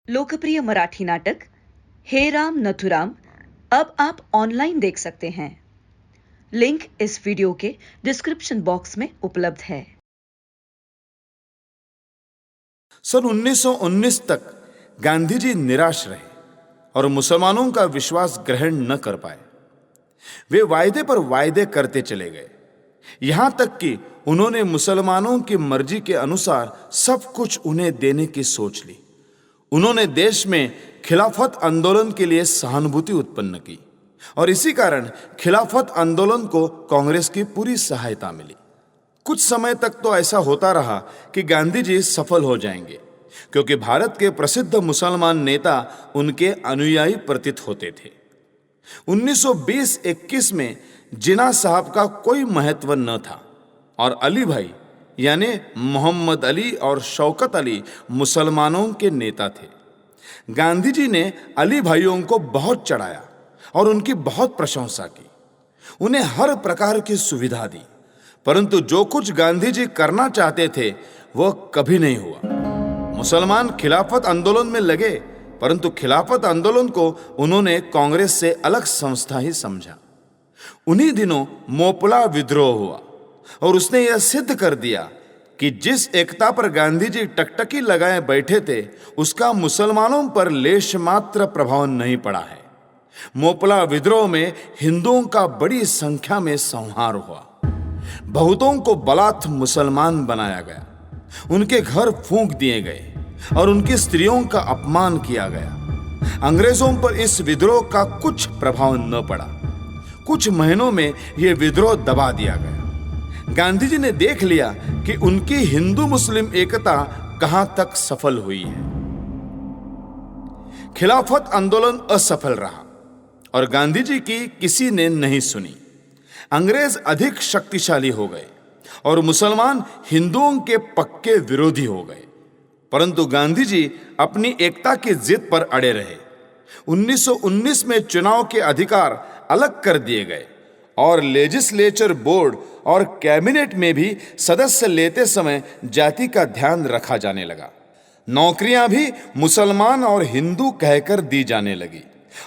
लोकप्रिय मराठी नाटक हे राम नथुराम अब आप ऑनलाइन देख सकते हैं। लिंक इस वीडियो के डिस्क्रिप्शन बॉक्स में उपलब्ध है। सन 1919 तक गांधी जी निराश रहे और मुसलमानों का विश्वास ग्रहण न कर पाए। वे वायदे पर वायदे करते चले गए, यहां तक कि उन्होंने मुसलमानों की मर्जी के अनुसार सब कुछ उन्हें देने की सोच ली। उन्होंने देश में खिलाफत आंदोलन के लिए सहानुभूति उत्पन्न की और इसी कारण खिलाफत आंदोलन को कांग्रेस की पूरी सहायता मिली। कुछ समय तक तो ऐसा होता रहा कि गांधी जी सफल हो जाएंगे, क्योंकि भारत के प्रसिद्ध मुसलमान नेता उनके अनुयायी प्रतीत होते थे। 1920-21 में जिन्ना साहब का कोई महत्व न था और अली भाई यानी मोहम्मद अली और शौकत अली मुसलमानों के नेता थे। गांधी जी ने अली भाइयों को बहुत चढ़ाया और उनकी बहुत प्रशंसा की, उन्हें हर प्रकार की सुविधा दी, परंतु जो कुछ गांधी जी करना चाहते थे वह कभी नहीं हुआ। मुसलमान खिलाफत आंदोलन में लगे, परंतु खिलाफत आंदोलन को उन्होंने कांग्रेस से अलग संस्था ही समझा। उन्हीं दिनों मोपला विद्रोह हुआ और उसने यह सिद्ध कर दिया कि जिस एकता पर गांधी जी टकटकी लगाए बैठे थे उसका मुसलमानों पर लेश मात्र प्रभाव नहीं पड़ा है। मोपला विद्रोह में हिंदुओं का बड़ी संख्या में संहार हुआ, बहुतों को बलात् मुसलमान बनाया गया, उनके घर फूंक दिए गए और उनकी स्त्रियों का अपमान किया गया। अंग्रेजों पर इस विद्रोह का कुछ प्रभाव न पड़ा। कुछ महीनों में यह विद्रोह दबा दिया गया। गांधी जी ने देख लिया कि उनकी हिंदू मुस्लिम एकता कहां तक सफल हुई है। खिलाफत आंदोलन असफल रहा और गांधी जी की किसी ने नहीं सुनी। अंग्रेज अधिक शक्तिशाली हो गए और मुसलमान हिंदुओं के पक्के विरोधी हो गए, परंतु गांधी जी अपनी एकता की जिद पर अड़े रहे। 1919 में चुनाव के अधिकार अलग कर दिए गए और लेजिस्लेचर बोर्ड और कैबिनेट में भी सदस्य लेते समय जाति का ध्यान रखा जाने लगा। नौकरियां भी मुसलमान और हिंदू कहकर दी जाने लगी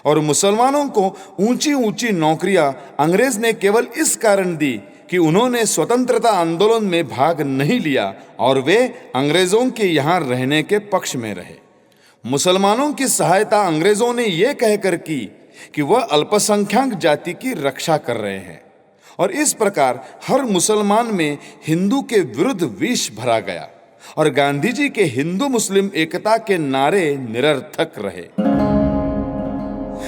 और मुसलमानों को ऊंची ऊंची नौकरियां अंग्रेज ने केवल इस कारण दी कि उन्होंने स्वतंत्रता आंदोलन में भाग नहीं लिया और वे अंग्रेजों के यहां रहने के पक्ष में रहे। मुसलमानों की सहायता अंग्रेजों ने यह कहकर की कि वह अल्पसंख्यक जाति की रक्षा कर रहे हैं और इस प्रकार हर मुसलमान में हिंदू के विरुद्ध विष भरा गया और गांधी जी के हिंदू मुस्लिम एकता के नारे निरर्थक रहे।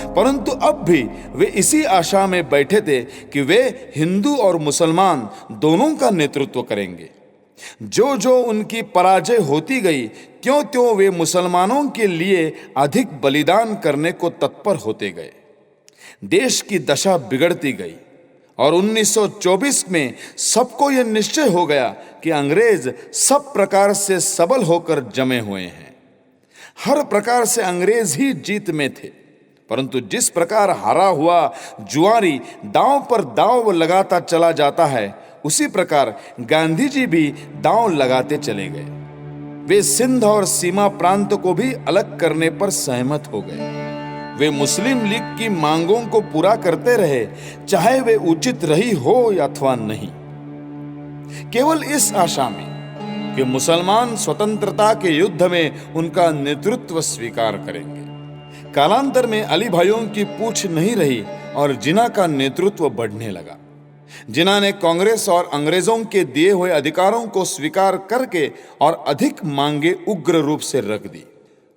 परंतु अब भी वे इसी आशा में बैठे थे कि वे हिंदू और मुसलमान दोनों का नेतृत्व करेंगे। जो जो उनकी पराजय होती गई, त्यों त्यों वे मुसलमानों के लिए अधिक बलिदान करने को तत्पर होते गए। देश की दशा बिगड़ती गई और 1924 में सबको यह निश्चय हो गया कि अंग्रेज सब प्रकार से सबल होकर जमे हुए हैं। हर प्रकार से अंग्रेज ही जीत में थे, परंतु जिस प्रकार हारा हुआ जुआरी दांव पर दांव लगाता चला जाता है, उसी प्रकार गांधी जी भी दांव लगाते चले गए। वे सिंध और सीमा प्रांत को भी अलग करने पर सहमत हो गए। वे मुस्लिम लीग की मांगों को पूरा करते रहे, चाहे वे उचित रही हो अथवा नहीं, केवल इस आशा में कि मुसलमान स्वतंत्रता के युद्ध में उनका नेतृत्व स्वीकार करेंगे। कालांतर में अली भाइयों की पूछ नहीं रही और जिन्ना का नेतृत्व बढ़ने लगा। जिन्ना ने कांग्रेस और अंग्रेजों के दिए हुए अधिकारों को स्वीकार करके और अधिक मांगे उग्र रूप से रख दी।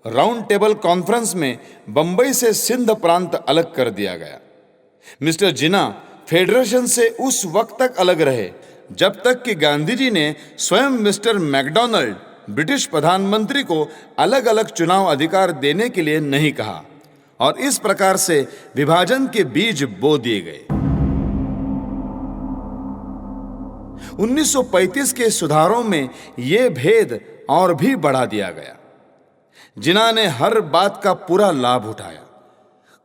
राउंड टेबल कॉन्फ्रेंस में बंबई से सिंध प्रांत अलग कर दिया गया। मिस्टर जिन्ना फेडरेशन से उस वक्त तक अलग रहे जब तक कि गांधी जी ने स्वयं मिस्टर मैकडॉनल्ड ब्रिटिश प्रधानमंत्री को अलग अलग चुनाव अधिकार देने के लिए नहीं कहा और इस प्रकार से विभाजन के बीज बो दिए गए। 1935 के सुधारों में यह भेद और भी बढ़ा दिया गया। जिन्ना ने हर बात का पूरा लाभ उठाया।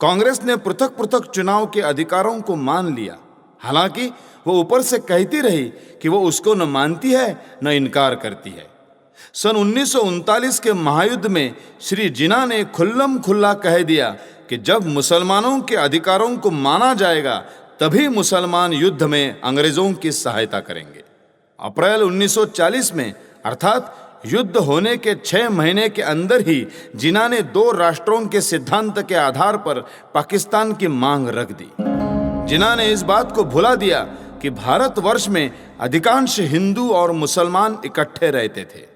कांग्रेस ने पृथक पृथक चुनाव के अधिकारों को मान लिया, हालांकि वो ऊपर से कहती रही कि वो उसको न मानती है न इनकार करती है। सन 1939 के महायुद्ध में श्री जिन्ना ने खुल्लम खुल्ला कह दिया कि जब मुसलमानों के अधिकारों को माना जाएगा तभी मुसलमान युद्ध में अंग्रेजों की सहायता करेंगे। अप्रैल 1940 में अर्थात युद्ध होने के 6 महीने के अंदर ही जिन्ना ने 2 राष्ट्रों के सिद्धांत के आधार पर पाकिस्तान की मांग रख दी। जिन्ना ने इस बात को भुला दिया कि भारतवर्ष में अधिकांश हिंदू और मुसलमान इकट्ठे रहते थे।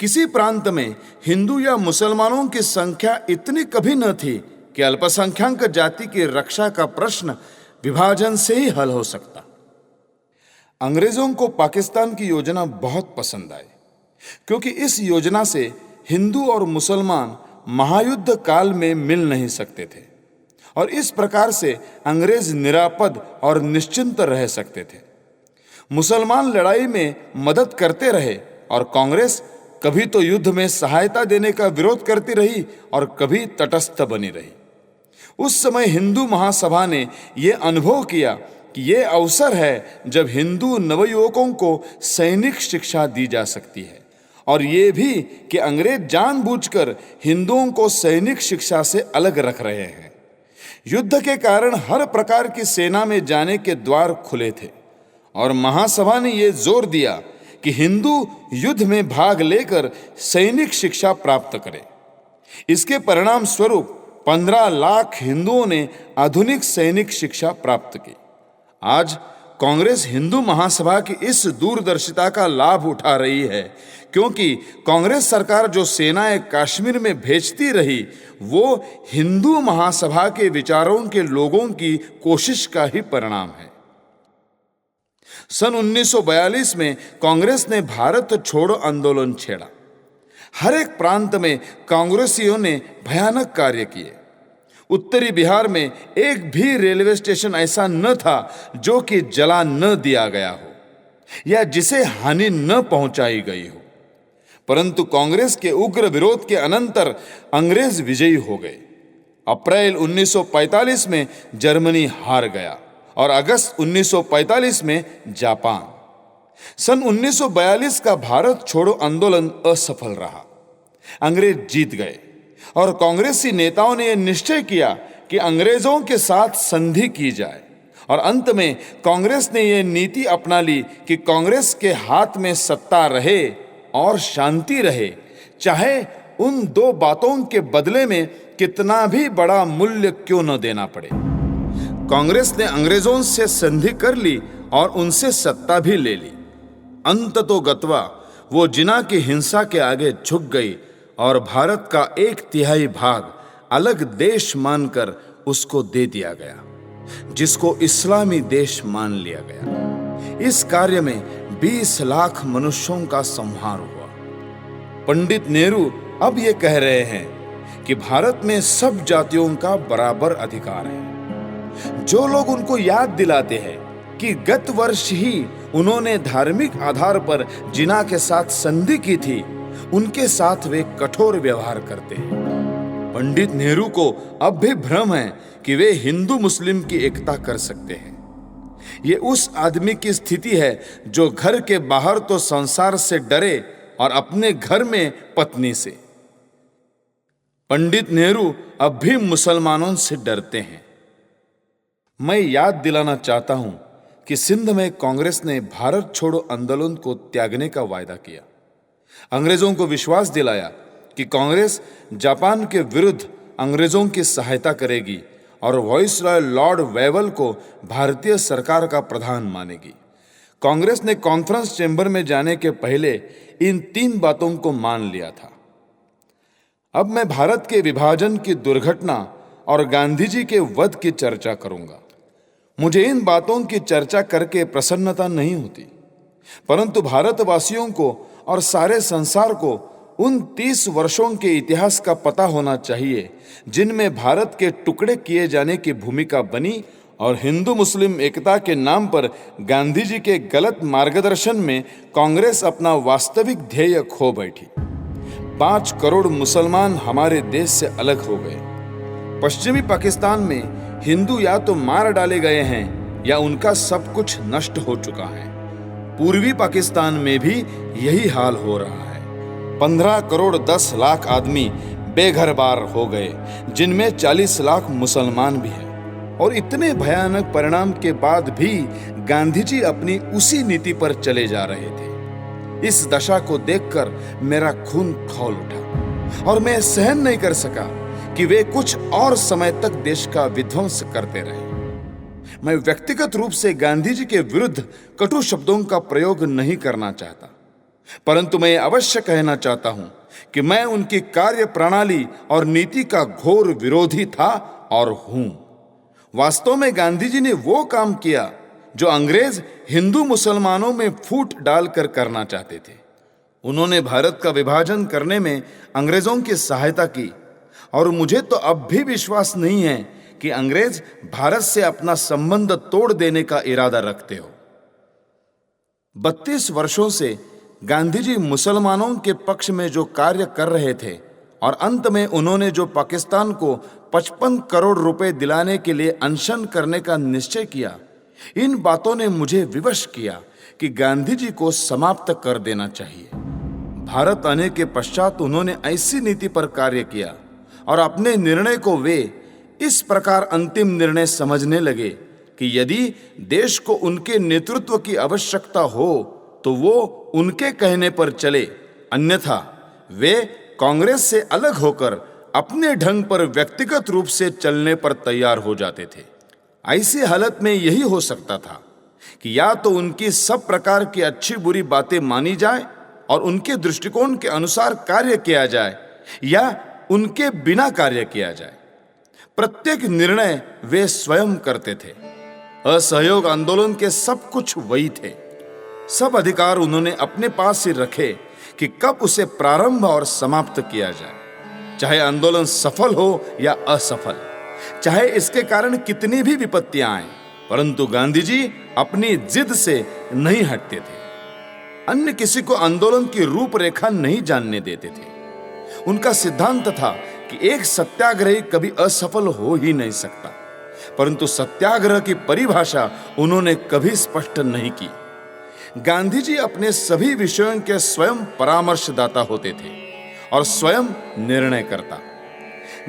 किसी प्रांत में हिंदू या मुसलमानों की संख्या इतनी कभी न थी कि अल्पसंख्यक जाति की रक्षा का प्रश्न विभाजन से ही हल हो सकता। अंग्रेजों को पाकिस्तान की योजना बहुत पसंद आई, क्योंकि इस योजना से हिंदू और मुसलमान महायुद्ध काल में मिल नहीं सकते थे और इस प्रकार से अंग्रेज निरापद और निश्चिंत रह सकते थे। मुसलमान लड़ाई में मदद करते रहे और कांग्रेस कभी तो युद्ध में सहायता देने का विरोध करती रही और कभी तटस्थ बनी रही। उस समय हिंदू महासभा ने यह अनुभव किया कि यह अवसर है जब हिंदू नवयुवकों को सैनिक शिक्षा दी जा सकती है और ये भी कि अंग्रेज जानबूझकर हिंदुओं को सैनिक शिक्षा से अलग रख रहे हैं। युद्ध के कारण हर प्रकार की सेना में जाने के द्वार खुले थे और महासभा ने यह जोर दिया कि हिंदू युद्ध में भाग लेकर सैनिक शिक्षा प्राप्त करें। इसके परिणाम स्वरूप 15 लाख हिंदुओं ने आधुनिक सैनिक शिक्षा प्राप्त की। आज कांग्रेस हिंदू महासभा की इस दूरदर्शिता का लाभ उठा रही है, क्योंकि कांग्रेस सरकार जो सेनाएं कश्मीर में भेजती रही वो हिंदू महासभा के विचारों के लोगों की कोशिश का ही परिणाम है। सन 1942 में कांग्रेस ने भारत छोड़ो आंदोलन छेड़ा। हर एक प्रांत में कांग्रेसियों ने भयानक कार्य किए। उत्तरी बिहार में एक भी रेलवे स्टेशन ऐसा न था जो कि जला न दिया गया हो या जिसे हानि न पहुंचाई गई हो। परंतु कांग्रेस के उग्र विरोध के अनंतर अंग्रेज विजयी हो गए। अप्रैल 1945 में जर्मनी हार गया और अगस्त 1945 में जापान। सन 1942 का भारत छोड़ो आंदोलन असफल रहा। अंग्रेज जीत गए और कांग्रेसी नेताओं ने यह निश्चय किया कि अंग्रेजों के साथ संधि की जाए और अंत में कांग्रेस ने यह नीति अपना ली कि कांग्रेस के हाथ में सत्ता रहे और शांति रहे, चाहे उन 2 बातों के बदले में कितना भी बड़ा मूल्य क्यों न देना पड़े। कांग्रेस ने अंग्रेजों से संधि कर ली और उनसे सत्ता भी ले ली। अंततोगत्वा वो जिन्ना की हिंसा के आगे झुक गई और भारत का 1/3 भाग अलग देश मानकर उसको दे दिया गया, जिसको इस्लामी देश मान लिया गया। इस कार्य में 20 लाख मनुष्यों का संहार हुआ। पंडित नेहरू अब ये कह रहे हैं कि भारत में सब जातियों का बराबर अधिकार है। जो लोग उनको याद दिलाते हैं कि गत वर्ष ही उन्होंने धार्मिक आधार पर जिन्ना के साथ संधि की थी, उनके साथ वे कठोर व्यवहार करते हैं। पंडित नेहरू को अब भी भ्रम है कि वे हिंदू मुस्लिम की एकता कर सकते हैं। ये उस आदमी की स्थिति है जो घर के बाहर तो संसार से डरे और अपने घर में पत्नी से। पंडित नेहरू अब भी मुसलमानों से डरते हैं। मैं याद दिलाना चाहता हूं कि सिंध में कांग्रेस ने भारत छोड़ो आंदोलन को त्यागने का वायदा किया। अंग्रेजों को विश्वास दिलाया कि कांग्रेस जापान के विरुद्ध अंग्रेजों की सहायता करेगी और वाइसरॉय लॉर्ड वेवल को भारतीय सरकार का प्रधान मानेगी। कांग्रेस ने कॉन्फ्रेंस चैम्बर में जाने के पहले इन 3 बातों को मान लिया था। अब मैं भारत के विभाजन की दुर्घटना और गांधी जी के वध की चर्चा करूंगा। मुझे इन बातों की चर्चा करके प्रसन्नता नहीं होती, परंतु भारतवासियों को और सारे संसार को उन 30 वर्षों के इतिहास का पता होना चाहिए जिनमें भारत के टुकड़े किए जाने की भूमिका बनी और हिंदू मुस्लिम एकता के नाम पर गांधी जी के गलत मार्गदर्शन में कांग्रेस अपना वास्तविक ध्येय खो बैठी। 5 करोड़ मुसलमान हमारे देश से अलग हो गए। पश्चिमी पाकिस्तान में हिंदू या तो मार डाले गए हैं या उनका सब कुछ नष्ट हो चुका है। पूर्वी पाकिस्तान में भी यही हाल हो रहा है। 15 करोड़ 10 लाख आदमी बेघर बार हो गए, जिनमें 40 लाख मुसलमान भी हैं। और इतने भयानक परिणाम के बाद भी गांधी जी अपनी उसी नीति पर चले जा रहे थे। इस दशा को देखकर मेरा खून खौल उठा और मैं सहन नहीं कर सका कि वे कुछ और समय तक देश का विध्वंस करते रहे। मैं व्यक्तिगत रूप से गांधी जी के विरुद्ध कटु शब्दों का प्रयोग नहीं करना चाहता, परंतु मैं अवश्य कहना चाहता हूं कि मैं उनकी कार्य प्रणाली और नीति का घोर विरोधी था और हूं। वास्तव में गांधी जी ने वो काम किया जो अंग्रेज हिंदू मुसलमानों में फूट डालकर करना चाहते थे। उन्होंने भारत का विभाजन करने में अंग्रेजों की सहायता की, और मुझे तो अब भी विश्वास नहीं है कि अंग्रेज भारत से अपना संबंध तोड़ देने का इरादा रखते हो। 32 वर्षों से गांधी जी मुसलमानों के पक्ष में जो कार्य कर रहे थे, और अंत में उन्होंने जो पाकिस्तान को 55 करोड़ रुपए दिलाने के लिए अनशन करने का निश्चय किया, इन बातों ने मुझे विवश किया कि गांधी जी को समाप्त कर देना चाहिए। भारत आने के पश्चात उन्होंने ऐसी नीति पर कार्य किया और अपने निर्णय को वे इस प्रकार अंतिम निर्णय समझने लगे कि यदि देश को उनके नेतृत्व की आवश्यकता हो तो वो उनके कहने पर चले, अन्यथा वे कांग्रेस से अलग होकर अपने ढंग पर व्यक्तिगत रूप से चलने पर तैयार हो जाते थे। ऐसी हालत में यही हो सकता था कि या तो उनकी सब प्रकार की अच्छी बुरी बातें मानी जाए और उनके दृष्टिकोण के अनुसार कार्य किया जाए, या उनके बिना कार्य किया जाए। प्रत्येक निर्णय वे स्वयं करते थे। असहयोग आंदोलन के सब कुछ वही थे। सब अधिकार उन्होंने अपने पास ही रखे कि कब उसे प्रारंभ और समाप्त किया जाए, चाहे आंदोलन सफल हो या असफल, चाहे इसके कारण कितनी भी विपत्तियां आए, परंतु गांधी जी अपनी जिद से नहीं हटते थे। अन्य किसी को आंदोलन की रूपरेखा नहीं जानने देते थे। उनका सिद्धांत था कि एक सत्याग्रही कभी असफल हो ही नहीं सकता, परंतु सत्याग्रह की परिभाषा उन्होंने कभी स्पष्ट नहीं की। गांधी जी अपने सभी विषयों के स्वयं परामर्शदाता होते थे और स्वयं निर्णयकर्ता।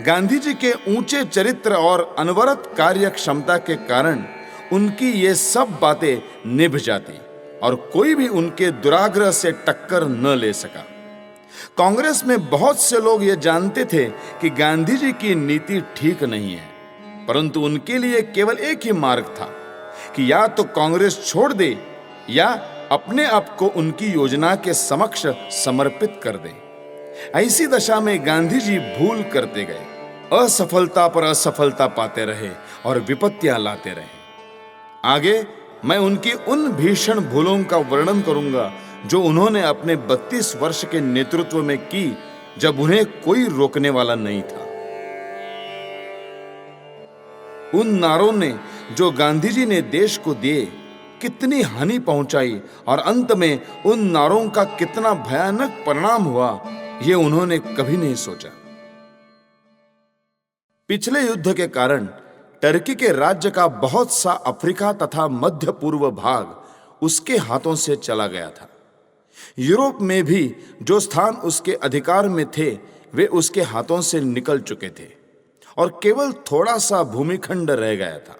गांधी जी के ऊंचे चरित्र और अनवरत कार्य क्षमता के कारण उनकी ये सब बातें निभ जाती और कोई भी उनके दुराग्रह से टक्कर न ले सका। कांग्रेस में बहुत से लोग ये जानते थे कि गांधी जी की नीति ठीक नहीं है, परंतु उनके लिए केवल एक ही मार्ग था कि या तो कांग्रेस छोड़ दे या अपने आप को उनकी योजना के समक्ष समर्पित कर दे। ऐसी दशा में गांधी जी भूल करते गए, असफलता पर असफलता पाते रहे और विपत्तियां लाते रहे। आगे मैं उनकी उन भीषण भूलों का वर्णन करूंगा जो उन्होंने अपने 32 वर्ष के नेतृत्व में की, जब उन्हें कोई रोकने वाला नहीं था। उन नारों ने जो गांधी जी ने देश को दिए कितनी हानि पहुंचाई और अंत में उन नारों का कितना भयानक परिणाम हुआ, ये उन्होंने कभी नहीं सोचा। पिछले युद्ध के कारण टर्की के राज्य का बहुत सा अफ्रीका तथा मध्य पूर्व भाग उसके हाथों से चला गया था। यूरोप में भी जो स्थान उसके अधिकार में थे वे उसके हाथों से निकल चुके थे और केवल थोड़ा सा भूमिखंड रह गया था।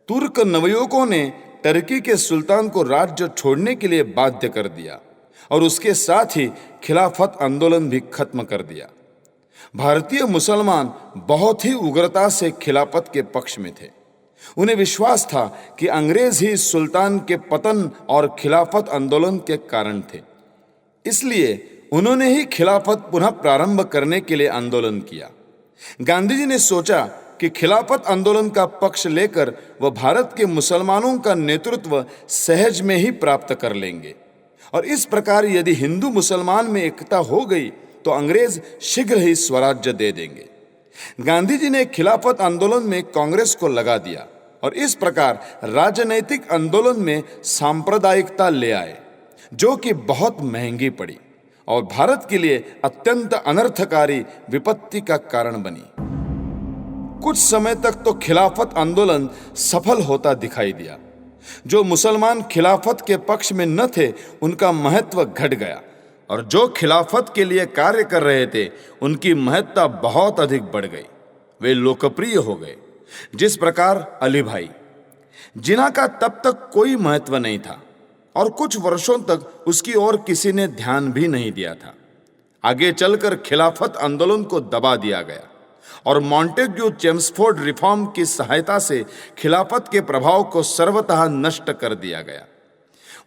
तुर्क नवयुवकों ने टर्की के सुल्तान को राज्य छोड़ने के लिए बाध्य कर दिया और उसके साथ ही खिलाफत आंदोलन भी खत्म कर दिया। भारतीय मुसलमान बहुत ही उग्रता से खिलाफत के पक्ष में थे। उन्हें विश्वास था कि अंग्रेज ही सुल्तान के पतन और खिलाफत आंदोलन के कारण थे, इसलिए उन्होंने ही खिलाफत पुनः प्रारंभ करने के लिए आंदोलन किया। गांधी जी ने सोचा कि खिलाफत आंदोलन का पक्ष लेकर वह भारत के मुसलमानों का नेतृत्व सहज में ही प्राप्त कर लेंगे और इस प्रकार यदि हिंदू मुसलमान में एकता हो गई तो अंग्रेज शीघ्र ही स्वराज्य दे देंगे। गांधी जी ने खिलाफत आंदोलन में कांग्रेस को लगा दिया और इस प्रकार राजनैतिक आंदोलन में सांप्रदायिकता ले आए, जो कि बहुत महंगी पड़ी और भारत के लिए अत्यंत अनर्थकारी विपत्ति का कारण बनी। कुछ समय तक तो खिलाफत आंदोलन सफल होता दिखाई दिया। जो मुसलमान खिलाफत के पक्ष में न थे उनका महत्व घट गया और जो खिलाफत के लिए कार्य कर रहे थे उनकी महत्ता बहुत अधिक बढ़ गई। वे लोकप्रिय हो गए। जिस प्रकार अली भाई, जिन्ना का तब तक कोई महत्व नहीं था और कुछ वर्षों तक उसकी ओर किसी ने ध्यान भी नहीं दिया था। आगे चलकर खिलाफत आंदोलन को दबा दिया गया और मॉन्टेग्यू चेम्सफोर्ड रिफॉर्म की सहायता से खिलाफत के प्रभाव को सर्वतः नष्ट कर दिया गया।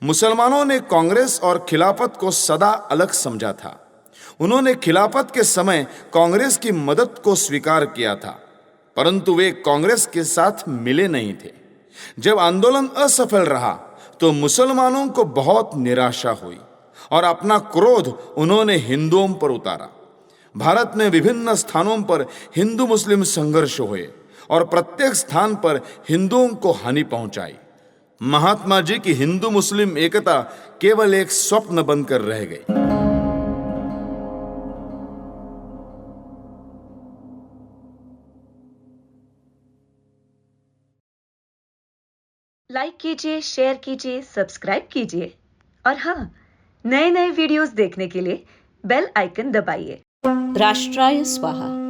मुसलमानों ने कांग्रेस और खिलाफत को सदा अलग समझा था। उन्होंने खिलाफत के समय कांग्रेस की मदद को स्वीकार किया था, परंतु वे कांग्रेस के साथ मिले नहीं थे। जब आंदोलन असफल रहा तो मुसलमानों को बहुत निराशा हुई और अपना क्रोध उन्होंने हिंदुओं पर उतारा। भारत में विभिन्न स्थानों पर हिंदू मुस्लिम संघर्ष हुए और प्रत्येक स्थान पर हिंदुओं को हानि पहुंचाई। महात्मा जी की हिंदू मुस्लिम एकता केवल एक स्वप्न बनकर रह गई। लाइक कीजिए, शेयर कीजिए, सब्सक्राइब कीजिए और हाँ, नए नए वीडियोस देखने के लिए बेल आइकन दबाइए। राष्ट्राय स्वाहा।